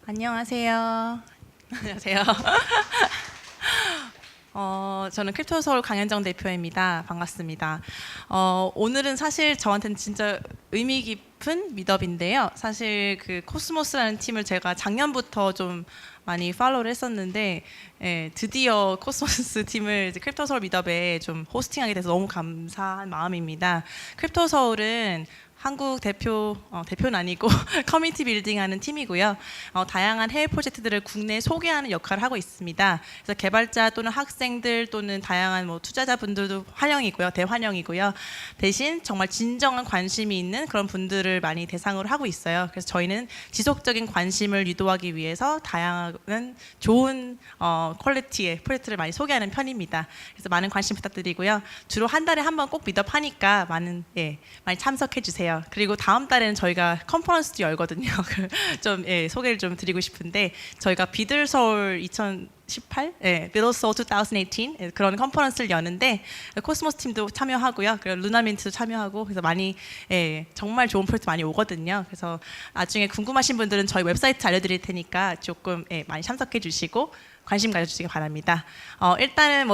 안녕하세요. 안녕하세요. 저는 크립토서울 강현정 대표입니다. 반갑습니다. 오늘은 사실 저한테는 진짜 의미 깊은 미더업인데요. 사실 그 코스모스라는 팀을 제가 작년부터 좀 많이 팔로우를 했었는데, 드디어 코스모스 팀을 이제 크립토서울 미더업에 좀 호스팅하게 돼서 너무 감사한 마음입니다. 크립토서울은 한국 대표는 아니고 커뮤니티 빌딩하는 팀이고요. 다양한 해외 프로젝트들을 국내에 소개하는 역할을 하고 있습니다. 그래서 개발자 또는 학생들 또는 다양한 투자자분들도 환영이고요, 대환영이고요. 대신 정말 진정한 관심이 있는 그런 분들을 많이 대상으로 하고 있어요. 그래서 저희는 지속적인 관심을 유도하기 위해서 다양한 좋은 퀄리티의 프로젝트를 많이 소개하는 편입니다. 그래서 많은 관심 부탁드리고요. 주로 한 달에 한 번 꼭 미드업 하니까 많이 참석해 주세요. 그리고 다음 달에는 저희가 컨퍼런스도 열거든요. 좀 소개를 좀 드리고 싶은데, 저희가 비들서울 2018, 비들서울 2018 그런 컨퍼런스를 여는데 코스모스 팀도 참여하고요. 그리고 루나민트도 참여하고, 그래서 많이 정말 좋은 프로젝트 많이 오거든요. 그래서 나중에 궁금하신 분들은 저희 웹사이트 알려드릴 테니까 조금 많이 참석해 주시고 관심 가져주시기 바랍니다. 일단은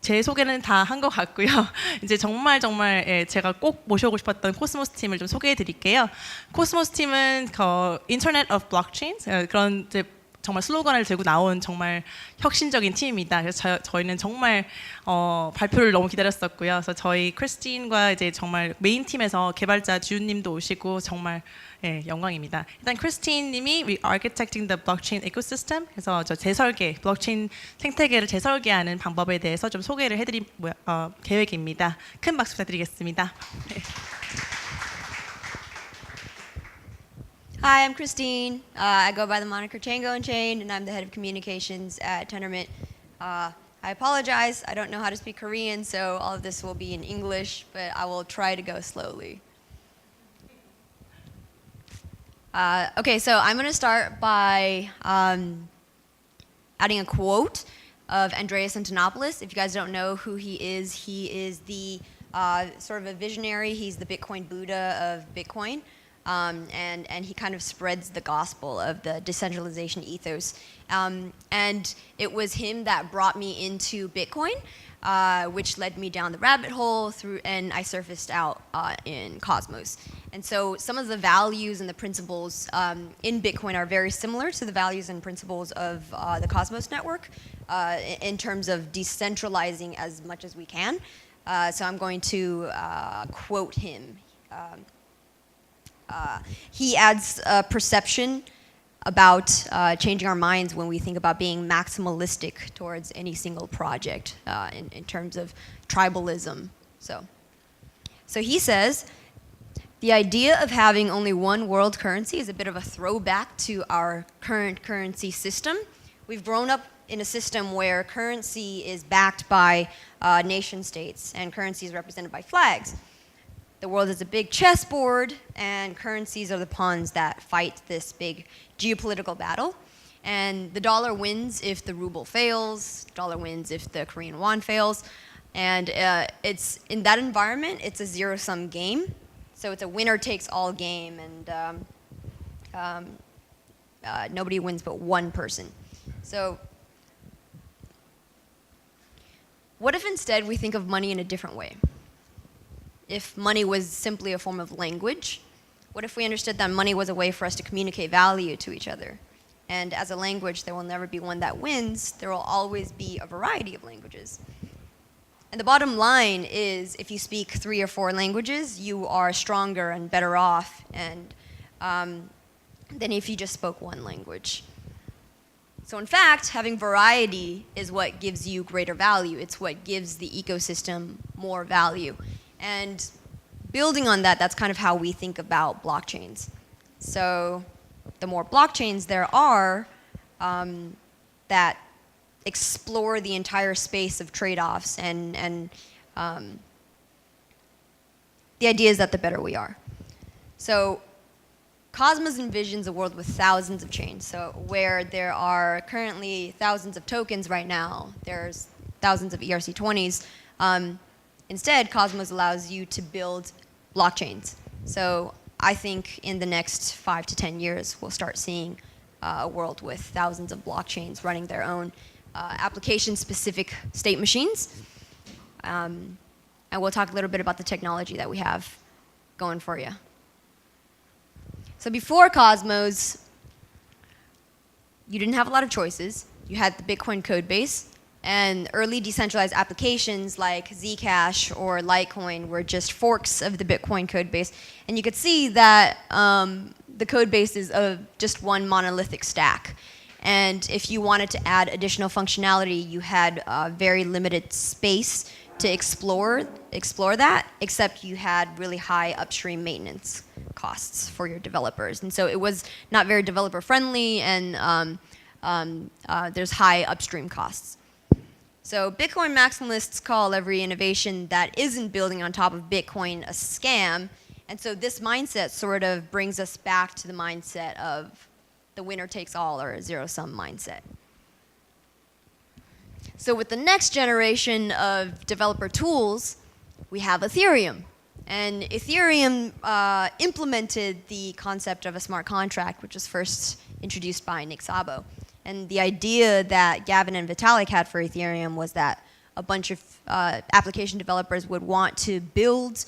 제 소개는 다 한 것 같고요. 이제 정말 제가 꼭 모셔오고 싶었던 코스모스 팀을 좀 소개해 드릴게요. 코스모스 팀은 인터넷 오브 블록체인 그런 이제 정말 슬로건을 들고 나온 정말 혁신적인 팀입니다. 그래서 저희는 정말 발표를 너무 기다렸었고요. 그래서 저희 크리스틴과 이제 정말 메인 팀에서 개발자 지훈님도 오시고 정말 영광입니다. 일단 크리스틴님이 Rearchitecting the Blockchain Ecosystem, 그래서 재설계, 블록체인 생태계를 재설계하는 방법에 대해서 좀 소개를 해드릴 계획입니다. 큰 박수 부탁드리겠습니다. Hi, I'm Christine. I go by the moniker Chjango Unchained, and I'm the head of communications at Tendermint. I apologize, I don't know how to speak Korean, so all of this will be in English, but I will try to go slowly. Okay, so I'm going to start by adding a quote of Andreas Antonopoulos. If you guys don't know who he is the sort of a visionary. He's the Bitcoin Buddha of Bitcoin. And he kind of spreads the gospel of the decentralization ethos. And it was him that brought me into Bitcoin, which led me down the rabbit hole and I surfaced out in Cosmos. And so some of the values and the principles in Bitcoin are very similar to the values and principles of the Cosmos network in terms of decentralizing as much as we can. So I'm going to quote him. He adds a perception about changing our minds when we think about being maximalistic towards any single project in terms of tribalism. So he says, the idea of having only one world currency is a bit of a throwback to our current currency system. We've grown up in a system where currency is backed by nation states and currency is represented by flags. The world is a big chessboard, and currencies are the pawns that fight this big geopolitical battle. And the dollar wins if the ruble fails, dollar wins if the Korean won fails. And it's in that environment, it's a zero-sum game. So it's a winner-takes-all game, and nobody wins but one person. So what if instead we think of money in a different way? If money was simply a form of language, what if we understood that money was a way for us to communicate value to each other? And as a language, there will never be one that wins. There will always be a variety of languages. And the bottom line is, if you speak 3 or 4 languages, you are stronger and better off than if you just spoke one language. So in fact, having variety is what gives you greater value. It's what gives the ecosystem more value. And building on that, that's kind of how we think about blockchains. So the more blockchains there are that explore the entire space of trade-offs, and the idea is that the better we are. So Cosmos envisions a world with thousands of chains. So where there are currently thousands of tokens right now, there's thousands of ERC20s. Instead, Cosmos allows you to build blockchains. So I think in the next 5 to 10 years, we'll start seeing a world with thousands of blockchains running their own application-specific state machines. And we'll talk a little bit about the technology that we have going for you. So before Cosmos, you didn't have a lot of choices. You had the Bitcoin code base, and early decentralized applications like Zcash or Litecoin were just forks of the Bitcoin code base. And you could see that the code base is of just one monolithic stack. And if you wanted to add additional functionality, you had very limited space to explore that, except you had really high upstream maintenance costs for your developers. And so it was not very developer friendly, and there's high upstream costs. So Bitcoin maximalists call every innovation that isn't building on top of Bitcoin a scam. And so this mindset sort of brings us back to the mindset of the winner takes all, or a zero-sum mindset. So with the next generation of developer tools, we have Ethereum. And Ethereum implemented the concept of a smart contract, which was first introduced by Nick Szabo. And the idea that Gavin and Vitalik had for Ethereum was that a bunch of application developers would want to build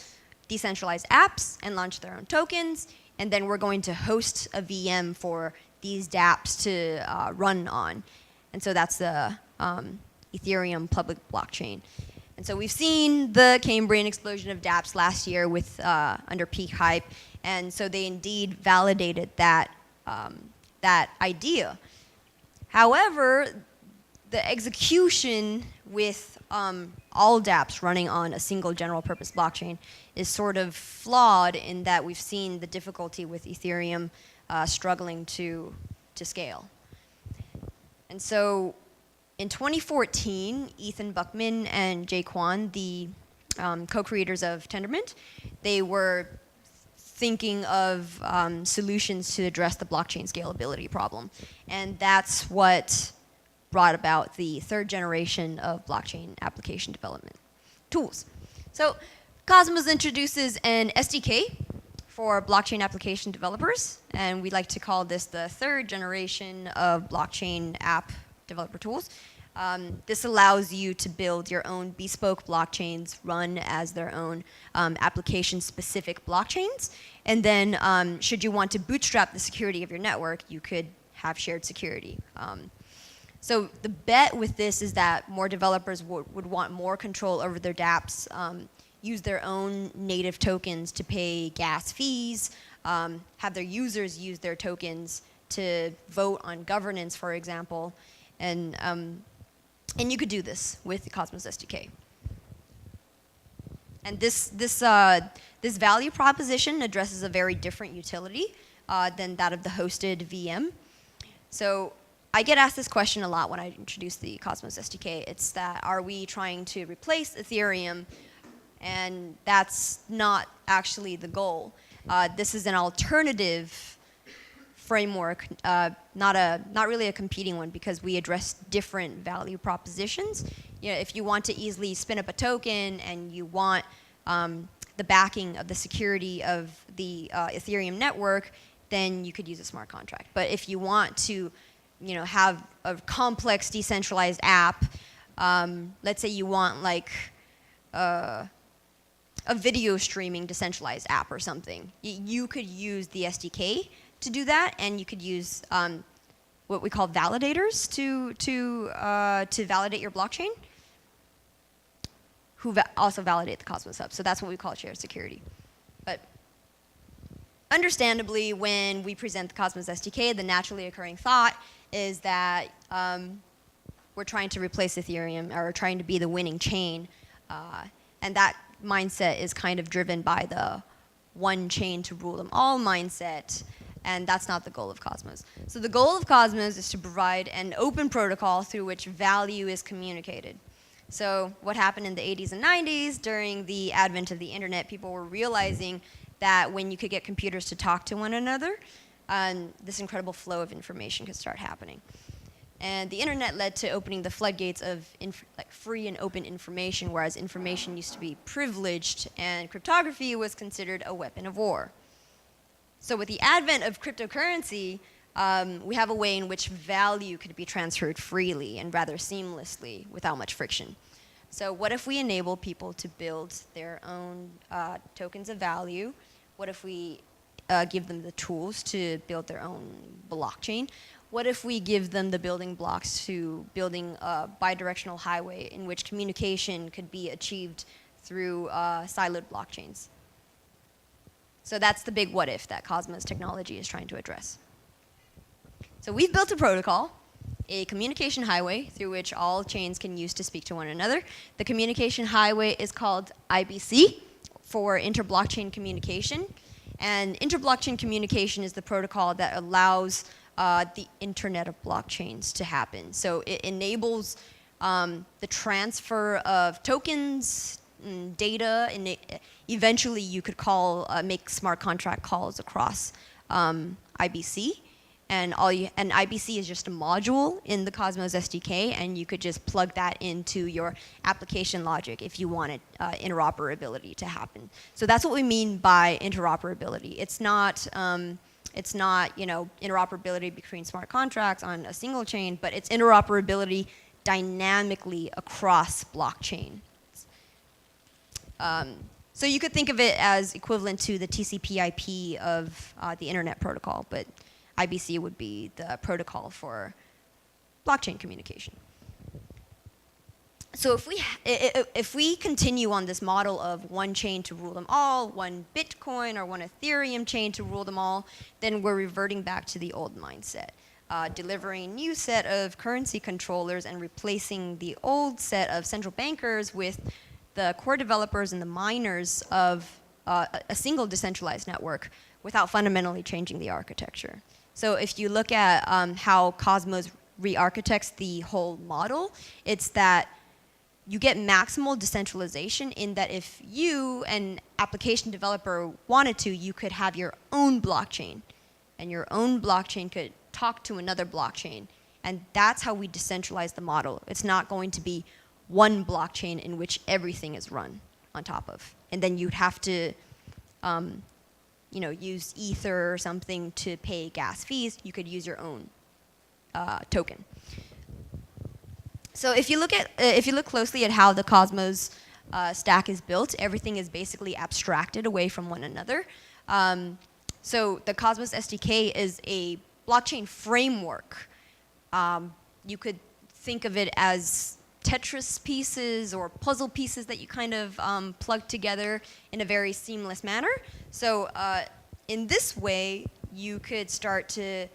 decentralized apps and launch their own tokens, and then we're going to host a VM for these dApps to run on. And so that's the Ethereum public blockchain. And so we've seen the Cambrian explosion of dApps last year with under peak hype, and so they indeed validated that that idea. However, the execution with all dApps running on a single general purpose blockchain is sort of flawed in that we've seen the difficulty with Ethereum struggling to scale. And so in 2014, Ethan Buckman and Jay Kwan, the co-creators of Tendermint, they were thinking of solutions to address the blockchain scalability problem. And that's what brought about the third generation of blockchain application development tools. So Cosmos introduces an SDK for blockchain application developers, and we like to call this the third generation of blockchain app developer tools. This allows you to build your own bespoke blockchains, run as their own application-specific blockchains, and then should you want to bootstrap the security of your network, you could have shared security. So the bet with this is that more developers would want more control over their dApps, use their own native tokens to pay gas fees, have their users use their tokens to vote on governance, for example, and you could do this with the Cosmos SDK. And this value proposition addresses a very different utility than that of the hosted VM. So I get asked this question a lot when I introduce the Cosmos SDK. It's that, are we trying to replace Ethereum? And that's not actually the goal. This is an alternative framework, not really a competing one, because we address different value propositions. You know, if you want to easily spin up a token and you want the backing of the security of the Ethereum network, then you could use a smart contract. But if you want to, you know, have a complex decentralized app, let's say you want like a video streaming decentralized app or something, you could use the SDK to do that, and you could use what we call validators to validate your blockchain, who also validate the Cosmos Hub. So that's what we call shared security. But understandably, when we present the Cosmos SDK, the naturally occurring thought is that we're trying to replace Ethereum, or trying to be the winning chain, and that mindset is kind of driven by the one chain to rule them all mindset, and that's not the goal of Cosmos. So the goal of Cosmos is to provide an open protocol through which value is communicated. So what happened in the 80s and 90s during the advent of the internet, people were realizing that when you could get computers to talk to one another, this incredible flow of information could start happening. And the internet led to opening the floodgates of free and open information, whereas information used to be privileged, and cryptography was considered a weapon of war. So with the advent of cryptocurrency, we have a way in which value could be transferred freely and rather seamlessly without much friction. So what if we enable people to build their own tokens of value? What if we give them the tools to build their own blockchain? What if we give them the building blocks to building a bidirectional highway in which communication could be achieved through siloed blockchains? So that's the big what if that Cosmos technology is trying to address. So we've built a protocol, a communication highway through which all chains can use to speak to one another. The communication highway is called IBC for inter-blockchain communication. And inter-blockchain communication is the protocol that allows the internet of blockchains to happen. So it enables the transfer of tokens, data, and eventually you could make smart contract calls across IBC. And IBC is just a module in the Cosmos SDK, and you could just plug that into your application logic if you wanted interoperability to happen. So that's what we mean by interoperability. It's not interoperability between smart contracts on a single chain, but it's interoperability dynamically across blockchain. So you could think of it as equivalent to the TCP/IP of the Internet Protocol, but IBC would be the protocol for blockchain communication. So if we continue on this model of one chain to rule them all, one Bitcoin or one Ethereum chain to rule them all, then we're reverting back to the old mindset, delivering a new set of currency controllers and replacing the old set of central bankers with the core developers and the miners of a single decentralized network without fundamentally changing the architecture. So if you look at how Cosmos re-architects the whole model, it's that you get maximal decentralization in that if you, an application developer, wanted to, you could have your own blockchain. And your own blockchain could talk to another blockchain. And that's how we decentralize the model. It's not going to be one blockchain in which everything is run on top of. And then you'd have to use Ether or something to pay gas fees. You could use your own token. So if you look closely at how the Cosmos stack is built, everything is basically abstracted away from one another. So the Cosmos SDK is a blockchain framework. You could think of it as Tetris pieces or puzzle pieces that you kind of plug together in a very seamless manner. So in this way, you could start to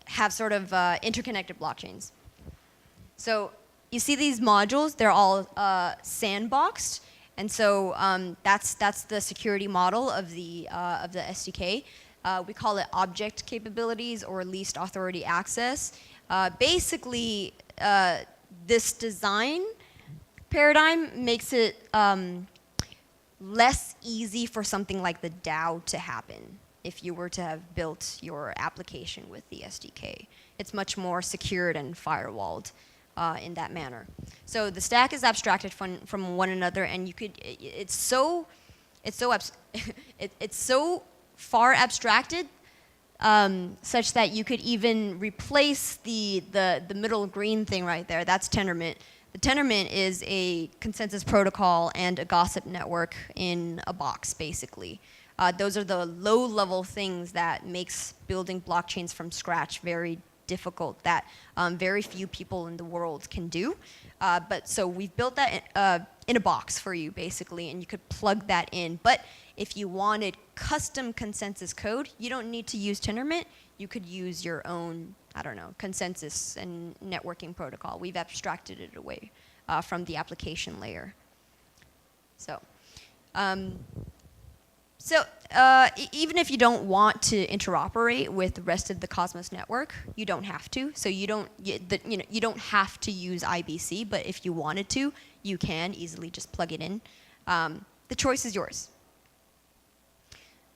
have sort of interconnected blockchains. So you see these modules, they're all sandboxed. And so that's the security model of the SDK. We call it object capabilities or least authority access. Basically, this design paradigm makes it less easy for something like the DAO to happen if you were to have built your application with the SDK. It's much more secured and firewalled in that manner. So the stack is abstracted from one another, and you could. It's so far abstracted such that you could even replace the middle green thing right there. That's Tendermint. The Tendermint is a consensus protocol and a gossip network in a box, basically. Those are the low-level things that makes building blockchains from scratch very difficult, that very few people in the world can do. But so we've built that in a box for you, basically, and you could plug that in. But if you wanted custom consensus code, you don't need to use Tendermint. You could use your own, consensus and networking protocol. We've abstracted it away from the application layer. So. Even if you don't want to interoperate with the rest of the Cosmos network, you don't have to. So you don't have to use IBC, but if you wanted to, you can easily just plug it in. The choice is yours.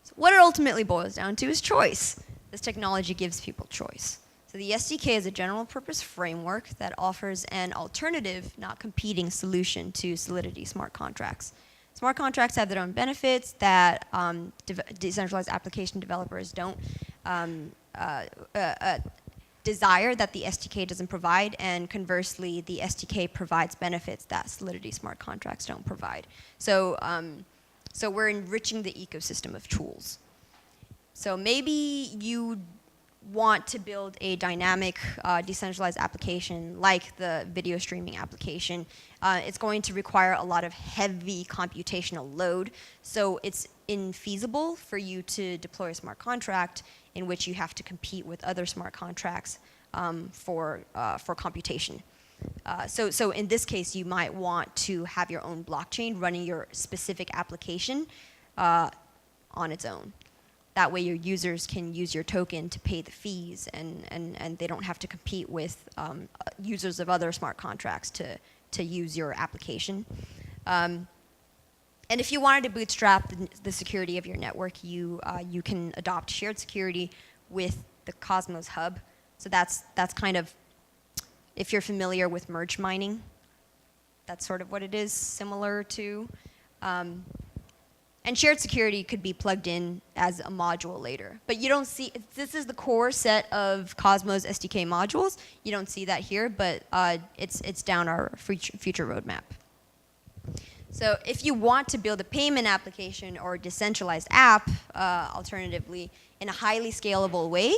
So what it ultimately boils down to is choice. This technology gives people choice. So the SDK is a general purpose framework that offers an alternative, not competing solution to Solidity smart contracts. Smart contracts have their own benefits that decentralized application developers don't desire, that the SDK doesn't provide, and conversely, the SDK provides benefits that Solidity smart contracts don't provide. So, so we're enriching the ecosystem of tools. So maybe you want to build a dynamic decentralized application like the video streaming application. It's going to require a lot of heavy computational load, so it's infeasible for you to deploy a smart contract in which you have to compete with other smart contracts for computation. So in this case, you might want to have your own blockchain running your specific application on its own. That way your users can use your token to pay the fees, and they don't have to compete with users of other smart contracts to use your application. And if you wanted to bootstrap the security of your network, you can adopt shared security with the Cosmos Hub. So that's kind of, if you're familiar with merge mining, that's sort of what it is, similar to. And shared security could be plugged in as a module later. But you don't see, this is the core set of Cosmos SDK modules. You don't see that here, but it's down our future roadmap. So if you want to build a payment application or a decentralized app, alternatively, in a highly scalable way,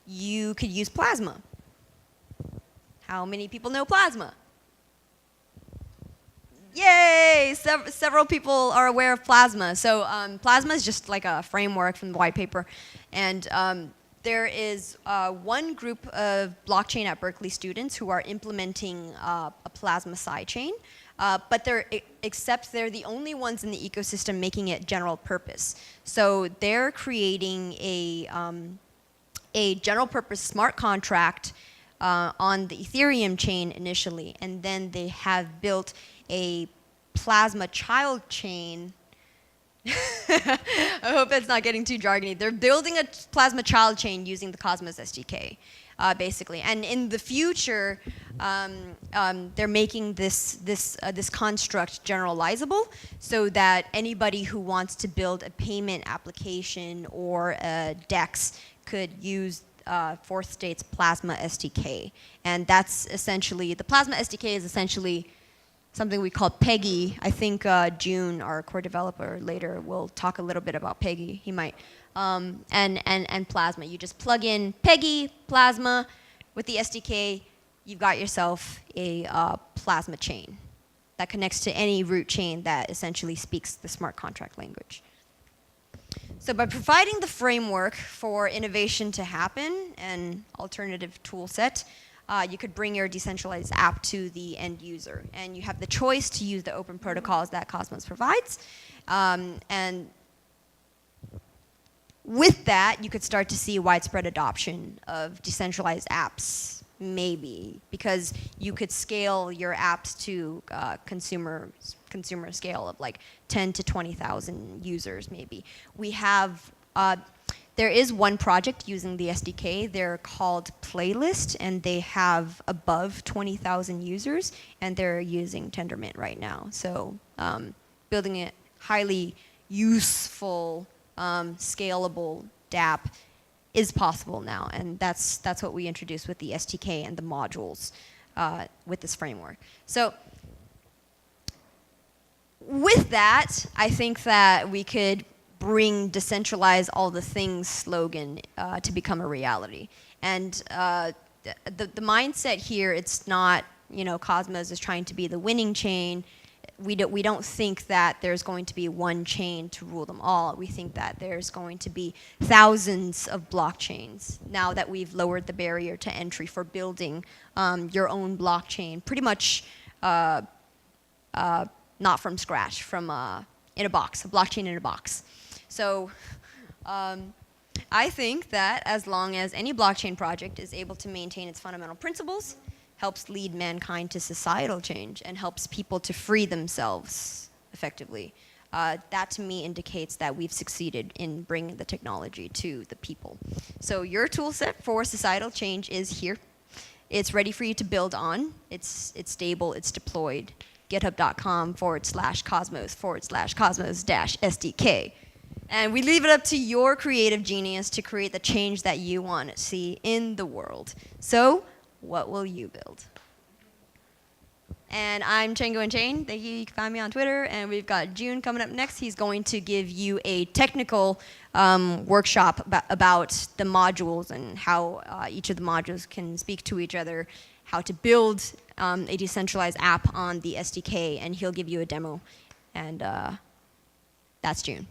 you could use Plasma. How many people know Plasma? Yay! Several people are aware of Plasma. So Plasma is just like a framework from the white paper. And there is one group of blockchain at Berkeley students who are implementing a Plasma sidechain. But except they're the only ones in the ecosystem making it general purpose. So they're creating a general purpose smart contract on the Ethereum chain initially, and then they have built a Plasma child chain. I hope it's not getting too jargony. They're building a Plasma child chain using the Cosmos SDK. Basically, and in the future, they're making this construct generalizable, so that anybody who wants to build a payment application or a DEX could use Fourth State's Plasma SDK, and that's essentially, the Plasma SDK is essentially something we call Peggy. I think June, our core developer, later will talk a little bit about Peggy. He might. And Plasma. You just plug in Peggy, Plasma, with the SDK, you've got yourself a Plasma chain that connects to any root chain that essentially speaks the smart contract language. So by providing the framework for innovation to happen, an alternative tool set, you could bring your decentralized app to the end user. And you have the choice to use the open protocols that Cosmos provides. And with that, you could start to see widespread adoption of decentralized apps, maybe, because you could scale your apps to consumer scale of like 10 to 20,000 users, maybe. We have, there is one project using the SDK. They're called Playlist, and they have above 20,000 users, and they're using Tendermint right now. So building a highly useful, scalable dApp is possible now, and that's what we introduced with the SDK and the modules with this framework. So with that, I think that we could bring decentralize all the things slogan to become a reality. And the mindset here, it's not, you know, Cosmos is trying to be the winning chain. We don't think that there's going to be one chain to rule them all. We think that there's going to be thousands of blockchains now that we've lowered the barrier to entry for building your own blockchain, pretty much not from scratch, from in a box, a blockchain in a box. So I think that as long as any blockchain project is able to maintain its fundamental principles, helps lead mankind to societal change, and helps people to free themselves effectively, that to me indicates that we've succeeded in bringing the technology to the people. So your tool set for societal change is here. It's ready for you to build on. It's stable, it's deployed. github.com/cosmos/cosmos-SDK. And we leave it up to your creative genius to create the change that you want to see in the world. So, what will you build? And I'm Chjango Unchained. Thank you. You can find me on Twitter. And we've got June coming up next. He's going to give you a technical workshop about the modules and how each of the modules can speak to each other, how to build a decentralized app on the SDK, and he'll give you a demo. And that's June.